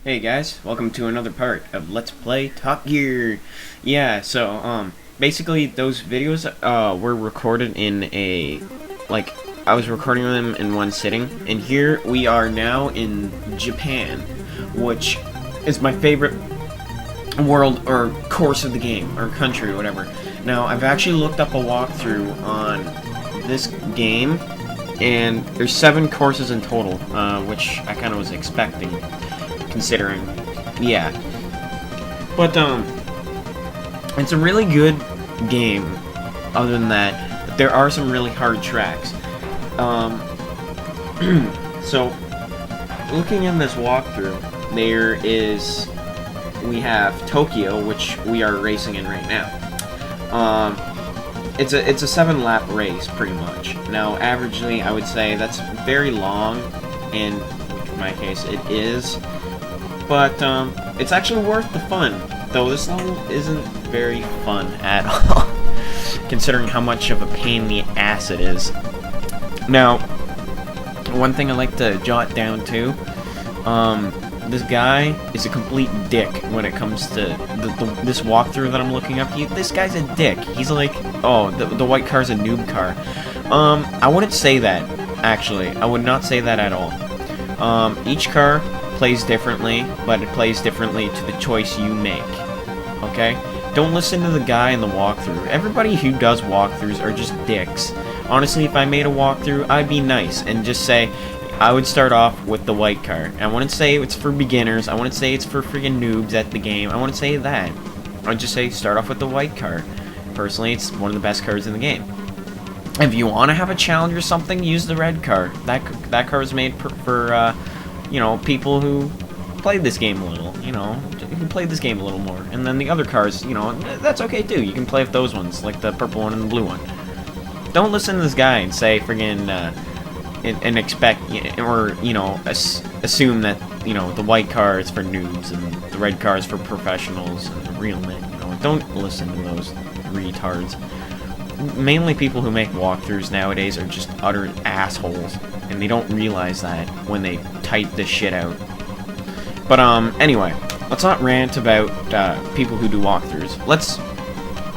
Hey guys, welcome to another part of Let's Play Top Gear. Yeah, so basically those videos were recorded in I was recording them in one sitting, and here we are now in Japan, which is my favorite world or course of the game or country or whatever. Now I've actually looked up a walkthrough on this game, and there's 7 courses in total, which I kind of was expecting. Considering, yeah, but it's a really good game. Other than that, but there are some really hard tracks. So looking in this walkthrough, we have Tokyo, which we are racing in right now. It's a 7-lap race pretty much. Now, averagely, I would say that's very long, and in my case, it is. But, it's actually worth the fun, though this level isn't very fun at all, considering how much of a pain in the ass it is. Now, one thing I like to jot down too, this guy is a complete dick when it comes to this walkthrough that I'm looking up. This guy's a dick. He's like, oh, the white car's a noob car. I wouldn't say that, actually. I would not say that at all. Each car plays differently, but it plays differently to the choice you make. Okay? Don't listen to the guy in the walkthrough. Everybody who does walkthroughs are just dicks. Honestly, if I made a walkthrough, I'd be nice and just say I would start off with the white car. I wouldn't say it's for beginners. I wouldn't say it's for freaking noobs at the game. I wouldn't say that. I'd just say start off with the white car. Personally, it's one of the best cars in the game. If you want to have a challenge or something, use the red car. That car is made for you know, people who played this game a little, you know, who played this game a little more. And then the other cars, you know, that's okay too. You can play with those ones, like the purple one and the blue one. Don't listen to this guy and say friggin' and expect, or, you know, assume that, you know, the white car is for noobs and the red car is for professionals and real men. You know, don't listen to those retards. Mainly people who make walkthroughs nowadays are just utter assholes, and they don't realize that when they type this shit out. But anyway, let's not rant about people who do walkthroughs. Let's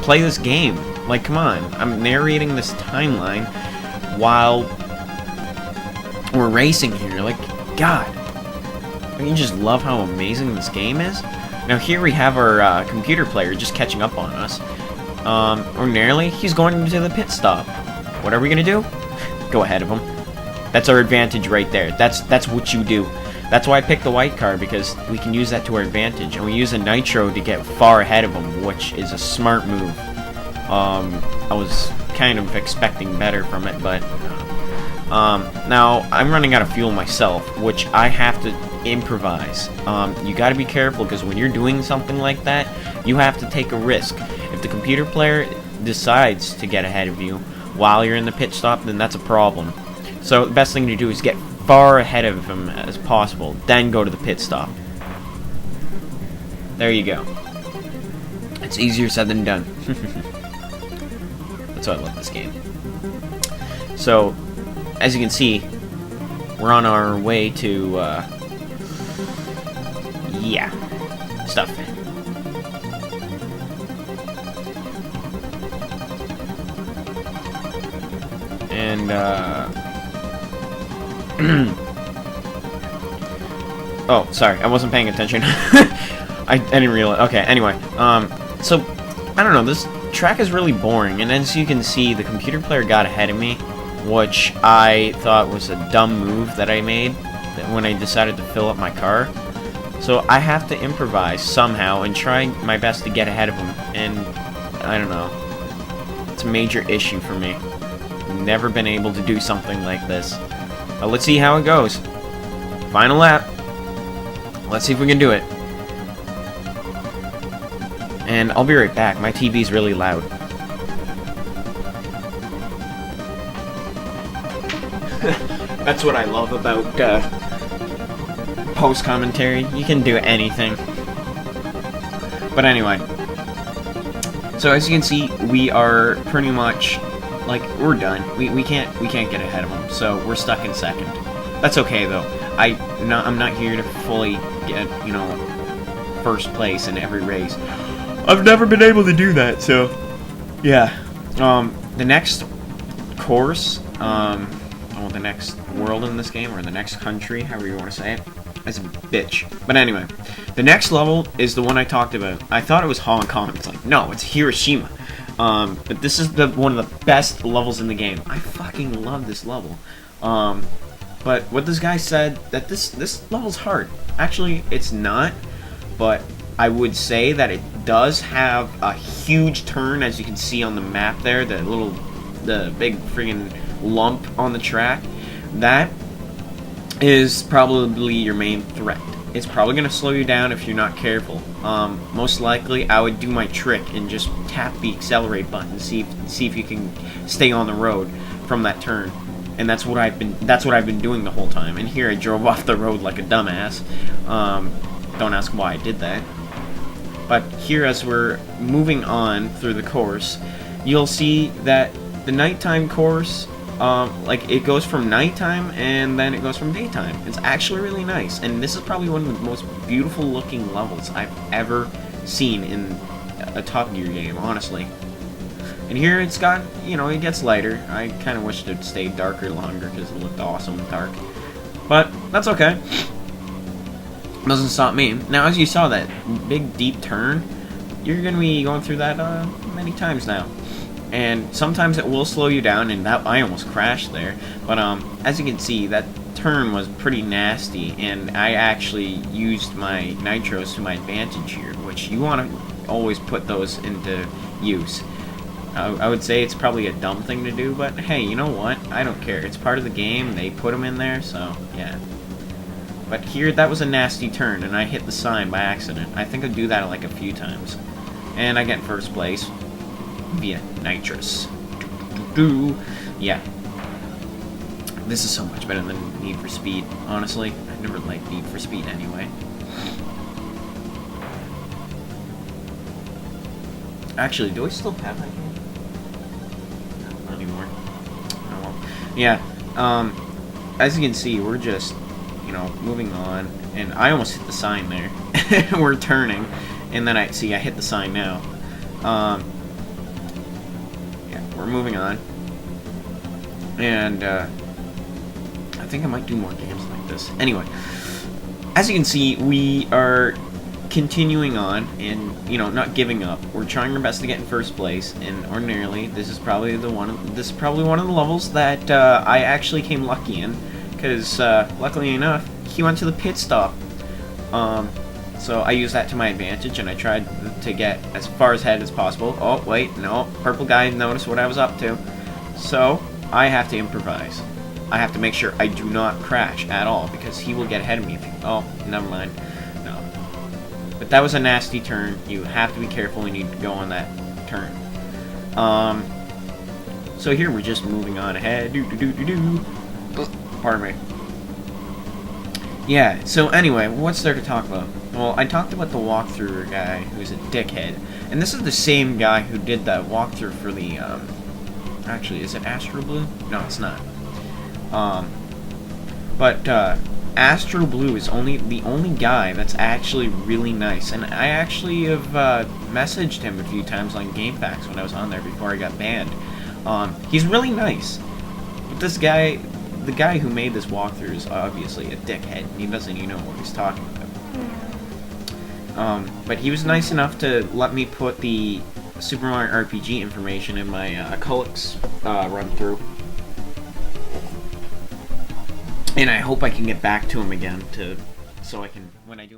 play this game. Like, come on, I'm narrating this timeline while we're racing here. Like, God, don't you just love how amazing this game is? Now here we have our computer player just catching up on us. Ordinarily, he's going into the pit stop. What are we gonna do? Go ahead of him. That's our advantage right there. That's what you do. That's why I picked the white car, because we can use that to our advantage. And we use a nitro to get far ahead of him, which is a smart move. I was kind of expecting better from it, but now I'm running out of fuel myself, which I have to improvise. You gotta be careful, because when you're doing something like that, you have to take a risk. If the computer player decides to get ahead of you while you're in the pit stop, then that's a problem. So the best thing to do is get far ahead of him as possible, then go to the pit stop. There you go. It's easier said than done. That's why I love this game. So, as you can see, we're on our way to, yeah, stuff. And, oh, sorry, I wasn't paying attention. I didn't realize. Okay, anyway, so, I don't know, this track is really boring, and as you can see, the computer player got ahead of me, which I thought was a dumb move that I made when I decided to fill up my car. So I have to improvise somehow and try my best to get ahead of him, and I don't know, it's a major issue for me. Never been able to do something like this. Let's see how it goes. Final lap. Let's see if we can do it. And I'll be right back. My TV's really loud. That's what I love about post commentary. You can do anything. But anyway. So as you can see, we are pretty much like, we're done. We can't get ahead of them, so we're stuck in second. That's okay though. I'm not here to fully get, you know, first place in every race. I've never been able to do that, so yeah. The next course, well, the next world in this game, or the next country, however you want to say it, is a bitch. But anyway, the next level is the one I talked about. I thought it was Hong Kong. It's like, no, it's Hiroshima. But this is one of the best levels in the game. I fucking love this level. But what this guy said, that this level's hard. Actually, it's not, but I would say that it does have a huge turn, as you can see on the map there, the big friggin' lump on the track. That is probably your main threat. It's probably going to slow you down if you're not careful. Most likely, I would do my trick and just tap the accelerate button, see if you can stay on the road from that turn. And that's what I've been doing the whole time. And here I drove off the road like a dumbass. Don't ask why I did that. But here, as we're moving on through the course, you'll see that the nighttime course, like, it goes from nighttime and then it goes from daytime. It's actually really nice, and this is probably one of the most beautiful looking levels I've ever seen in a Top Gear game, honestly. And here it's got, you know, it gets lighter. I kind of wished it stayed darker longer because it looked awesome dark. But that's okay. Doesn't stop me. Now, as you saw that big deep turn, you're going to be going through that many times now. And sometimes it will slow you down, and that I almost crashed there. But as you can see, that turn was pretty nasty, and I actually used my nitros to my advantage here, which you want to always put those into use. I would say it's probably a dumb thing to do, but hey, you know what? I don't care. It's part of the game. They put them in there, so yeah. But here, that was a nasty turn, and I hit the sign by accident. I think I do that like a few times. And I get first place via nitrous. Yeah. This is so much better than Need for Speed, honestly. I never liked Need for Speed anyway. Actually, do I still have that game? No, not anymore. Oh well. Yeah. As you can see, we're just, you know, moving on, and I almost hit the sign there. We're turning, and then I hit the sign now. Yeah, we're moving on, and I think I might do more games like this. Anyway, as you can see, we are continuing on, and, you know, not giving up. We're trying our best to get in first place, and ordinarily, this is probably one of the levels that I actually came lucky in. Because, luckily enough, he went to the pit stop. So I used that to my advantage, and I tried to get as far ahead as possible. Oh, wait, no. Purple guy noticed what I was up to. So, I have to improvise. I have to make sure I do not crash at all, because he will get ahead of me if he... Oh, never mind. No. But that was a nasty turn. You have to be careful when you go on that turn. So here we're just moving on ahead. Pardon me. Yeah, so anyway, what's there to talk about? Well, I talked about the walkthrough guy who's a dickhead. And this is the same guy who did that walkthrough for the, actually, is it Astro Blue? No, it's not. But Astro Blue is the only guy that's actually really nice. And I actually have, messaged him a few times on GameFAQs when I was on there before I got banned. He's really nice. But this guy... The guy who made this walkthrough is obviously a dickhead, and he doesn't even know what he's talking about. But he was nice enough to let me put the Super Mario RPG information in my Culix run-through. And I hope I can get back to him again, so I can, when I do my...